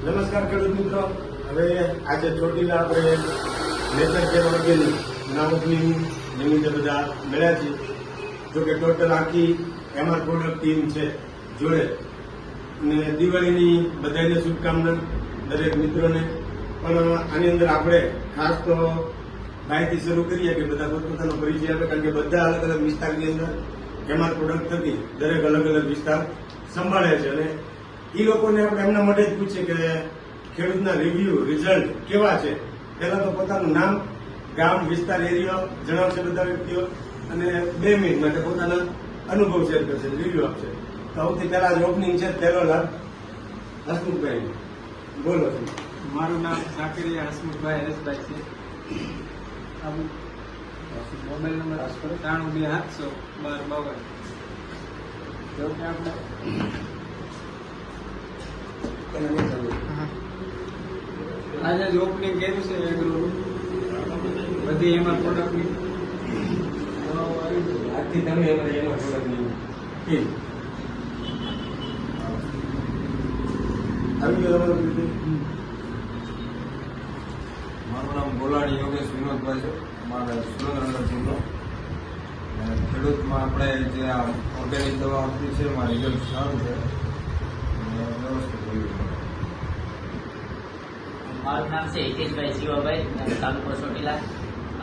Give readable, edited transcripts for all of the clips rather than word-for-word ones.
નમસ્કાર ખેડૂત મિત્રો, હવે આજે ચોટીલા આપણે નેચર કેર ઓર્ગેનિક ના ઓપનિંગ નિમિત્તે બધા મળ્યા છીએ. જોકે ટોટલ આખી એમઆર પ્રોડક્ટ ટીમ છે જોડે, અને દિવાળીની બધાને શુભકામના દરેક મિત્રોને. પણ આની અંદર આપણે ખાસ તો માહિતી શરૂ કરીએ કે બધા પોતપોતાનો પરિચય આપે, કારણ કે બધા અલગ અલગ વિસ્તારની અંદર એમઆર પ્રોડક્ટ થકી દરેક અલગ અલગ વિસ્તાર સંભાળે છે. અને એ લોકોને આપણે એમના માટે જ પૂછીએ કે ખેડૂતના રિવ્યુ રિઝલ્ટ કેવા છે. પહેલા તો પોતાનું નામ, ગામ, વિસ્તાર, એરિયો જણાવશે બધા વ્યક્તિઓ, અને 2 મિનિટ માટે પોતાના અનુભવ શેર કરશે, રિવ્યુ આપશે. તો સૌથી પહેલા જ ઓપનિંગ છે, પહેલો લાભ હસમુખભાઈ, બોલો છો. મારું નામ સાકરિયા હસમુખભાઈ હરેશભાઈ છે. Mobile number 92 712 12 52. જો કે આપણે આજે જ ઓપનિંગ કર્યું છે એગ્રોનું, બધી એમાં પ્રોડક્ટની આજથી તમે એમાં પ્રોડક્ટની ટીમ આવી ગયો તમારો પરિચય. મારું નામ બોલાણી યોગેશ વિનોદભાઈ છે. મારે સુરેન્દ્રનગર જિલ્લો. ખેડૂતમાં આપણે જે આ ઓર્ગેનિક દવા આપી છે એમાં રિઝલ્ટ સારું છે અને વ્યવસ્થિત રહ્યું છે. મારું નામ છે હિતેશભાઈ શિવાભાઈ, તાલુકો ચોટીલા.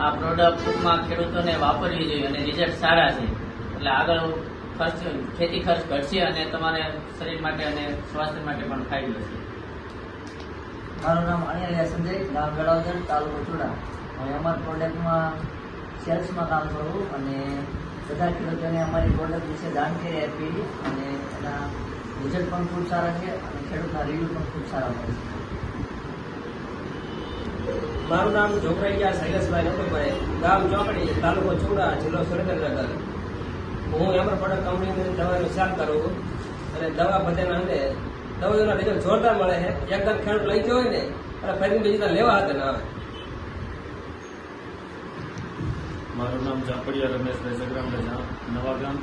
આ પ્રોડક્ટ ટૂંકમાં ખેડૂતોને વાપરવી જોઈએ અને રિઝલ્ટ સારા છે. એટલે આગળ ખેતી ખર્ચ ઘટશે અને તમારે શરીર માટે અને સ્વાસ્થ્ય માટે પણ ફાયદો છે. મારું નામ અણિયારિયા સંજય, ગામ ગળાવદર, તાલુકો ચુડા. હું અમારા પ્રોડક્ટમાં સેલ્સમાં કામ કરું અને બધા ખેડૂતોને અમારી પ્રોડક્ટ વિશે જાણકારી આપી અને એના રિઝલ્ટ પણ ખૂબ સારા છે અને ખેડૂતના રિવ્યુ પણ ખૂબ સારા મળે છે. મારું નામ જોગરાઈયા શૈલેષભાઈ નટુભાઈ, ગામ ચોકડી, તાલુકો ચુડા, જિલ્લો સુરેન્દ્રનગર. હું એમર પ્રોડક્ટ કંપનીની દવાનું સેલ કરું છું અને દવા બધાના અંગે દવાઓના રિઝલ્ટ જોરદાર મળે છે. એકદમ ખેડૂત લઈ ગયો હોય ને અને ફરી બીજી લેવા હતા ના આવે. મારું નામ ચાપડિયા રમેશભાઈ સગ્રામભાઈ, નવા ગામ.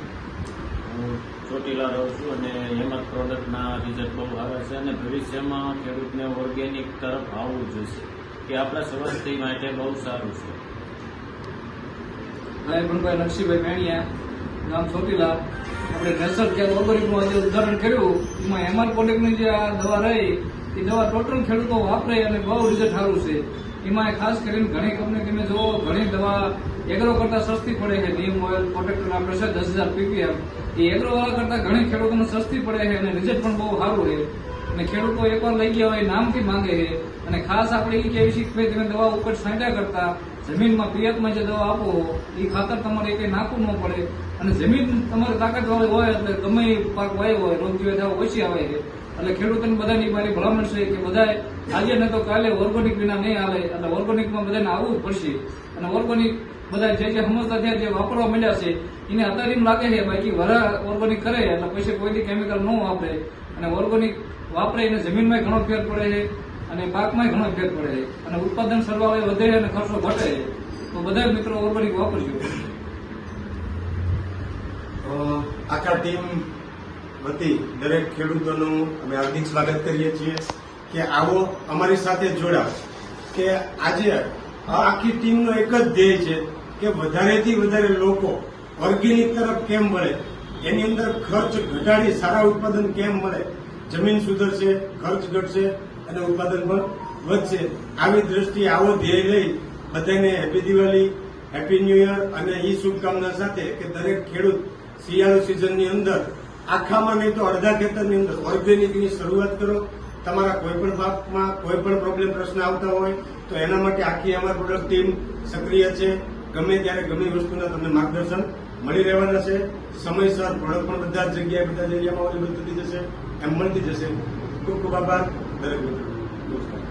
હું ચોટીલા રહું છું અને હેમત પ્રોડક્ટના રિઝલ્ટ બહુ સારા છે અને ભવિષ્યમાં ખેડૂતને ઓર્ગેનિક તરફ આવવું જોઈશે, કે આપણા સ્વાસ્થ્ય માટે બહુ સારું છે. ભાઈ નરસિંહભાઈ મેણિયા, ગામ ચોટીલા. આપણે નેચર કેર ઓર્ગેનિકનું જે ઉદાહરણ કર્યું એમાં એમઆર પ્રોડક્ટની જે આ દવા રહી એ દવા ટોટલ ખેડૂતો વાપરે અને બહુ રિઝલ્ટ સારું છે. એમાં ખાસ કરીને ઘણી કંપની તમે જુઓ, ઘણી દવા એગ્રો કરતા સસ્તી પડે છે. નીમ ઓઇલ પ્રોટેક્ટર આપણે છે 10,000 ppm, એ એગ્રો વાળા કરતા ઘણી ખેડૂતોને સસ્તી પડે છે અને રિઝલ્ટ પણ બહુ સારું છે. અને ખેડૂતો એકવાર લઈ ગયા હોય નામથી માંગે છે. અને ખાસ આપણે એ કહેવી છીએ કે ભાઈ તમે દવા ઉપર છાંટ્યા કરતા જમીનમાં પિયતમાં જે દવા આપો એ ખાતર તમારે કંઈ નાખવું ન પડે. અને જમીન તમારે તાકાતવાળી હોય એટલે ગમે એ પાક વાયો હોય, રોગ જીવાત ઓછી આવે છે. એટલે ખેડૂતોને બધાની મારી ભલામણ છે કે બધા આજે ન તો કાલે ઓર્ગેનિક વિના નહીં હાલે, એટલે ઓર્ગેનિકમાં બધાને આવવું જ પડશે. અને ઓર્ગેનિક બધા જે સમજતા થયા, જે વાપરવા માંડ્યા છે એને અત્યારે એમ લાગે છે બાકી વરા ઓર્ગેનિક કરે એટલે પછી કોઈથી કેમિકલ ન વાપરે અને ઓર્ગેનિક વાપરે એને જમીનમાં ઘણો ફેર પડે છે અને પાકમાં ઘણો ફેર પડે છે અને ઉત્પાદન સરવાળે વધે અને ખર્ચો ઘટે છે. તો બધા મિત્રો ઓર્ગેનિક વાપરજો. આખા ટીમ વતી દરેક ખેડૂતોનું અમે હાર્દિક સ્વાગત કરીએ છીએ કે આવો અમારી સાથે જોડાવ. કે આજે આખી ટીમનો એક જ ધ્યેય છે કે વધારેથી વધારે લોકો ઓર્ગેનિક તરફ કેમ મળે, એની અંદર ખર્ચ ઘટાડી સારા ઉત્પાદન કેમ મળે, જમીન સુધરશે, ખર્ચ ઘટશે અને ઉત્પાદન પણ વધશે. આવી દ્રષ્ટિએ આવો ધ્યેય લઈ બધાને happy Diwali, happy new year અને એ શુભકામના સાથે કે દરેક ખેડૂત શિયાળુ સિઝનની અંદર આખામાં નહીં તો અડધા ખેતરની અંદર ઓર્ગેનિકની શરૂઆત કરો. તમારા કોઈ પણ પાકમાં કોઈ પણ પ્રોબ્લેમ પ્રશ્ન આવતા હોય તો એના માટે આખી અમારી પ્રોડક્ટ ટીમ સક્રિય છે. ગમે ત્યારે ગમે વસ્તુના તમને માર્ગદર્શન મળી રહેવાના છે. સમયસર પ્રોડક્ટ પણ બધા જ જગ્યાએ બધા જ એરિયામાં અવેલેબલ થતી જશે, એમ મળતી જશે. ખૂબ ખૂબ આભાર દરેક મિત્રો. નમસ્કાર.